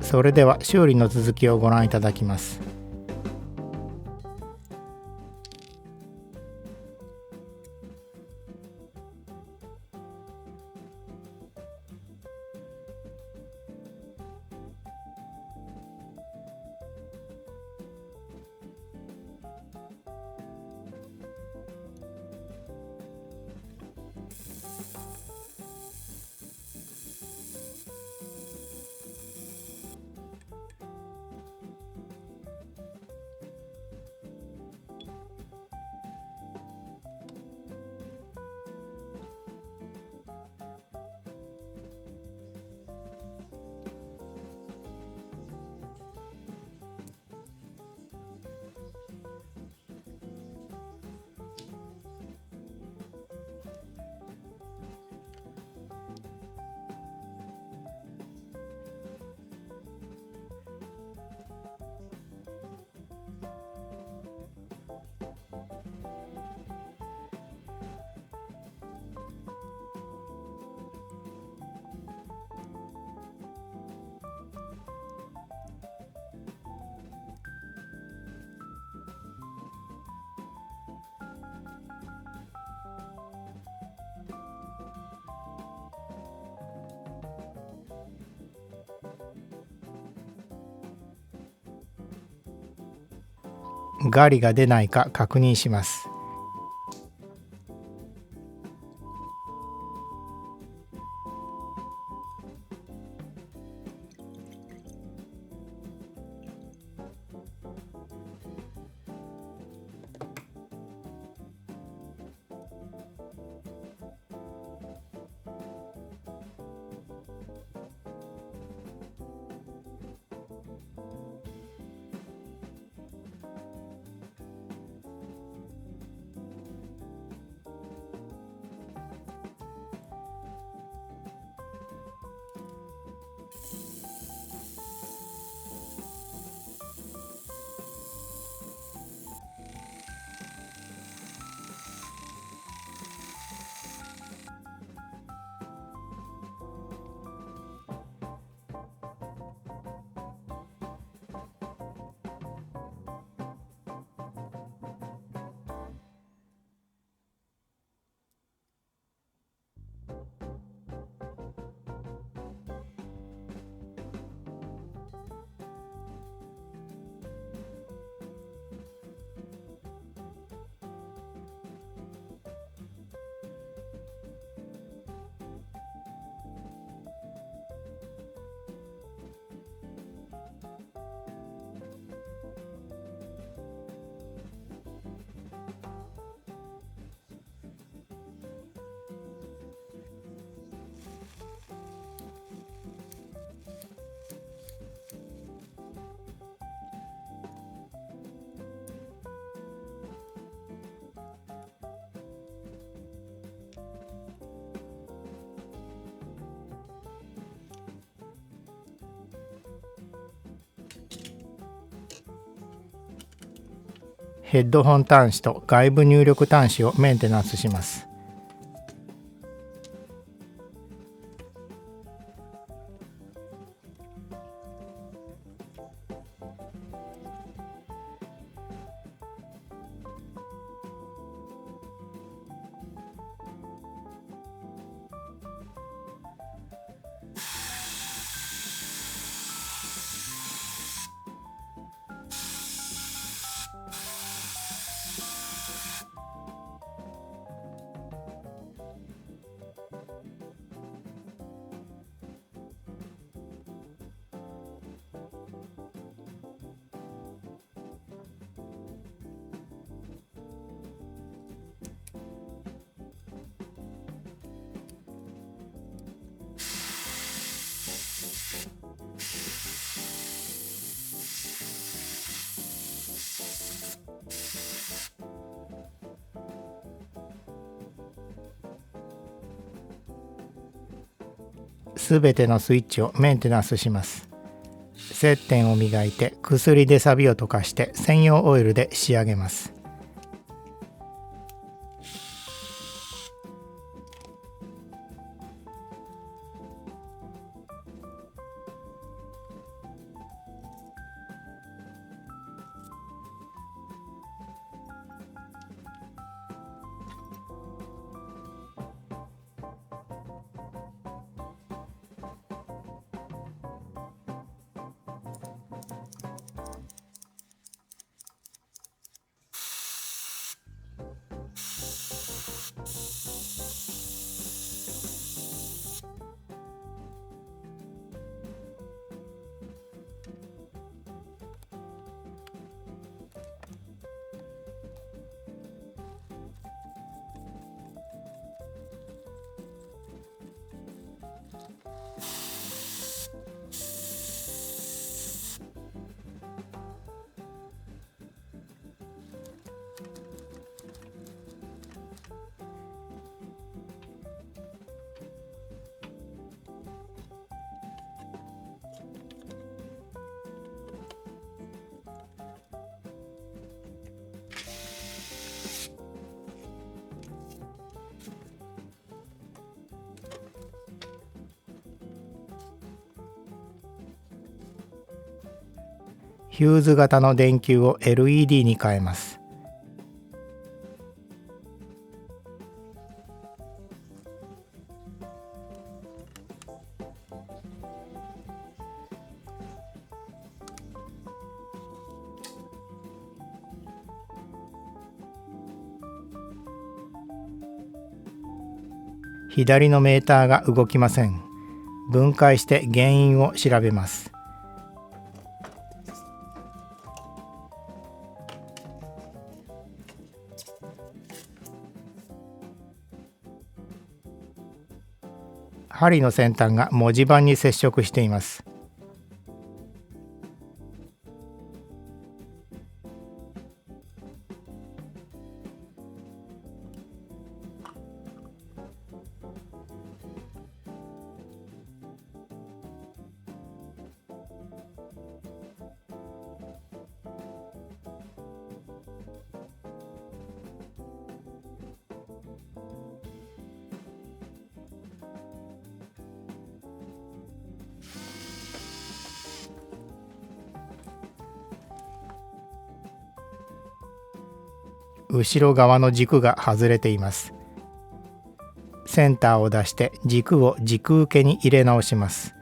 それでは修理の続きをご覧いただきます。ガリが出ないか確認します。ヘッドホン端子と外部入力端子をメンテナンスします。すべてのスイッチをメンテナンスします。接点を磨いて薬で錆を溶かして専用オイルで仕上げます。ヒューズ型の電球を LED に変えます。左のメーターが動きません。分解して原因を調べます。針の先端が文字盤に接触しています。後ろ側の軸が外れています。センターを出して軸を軸受けに入れ直します。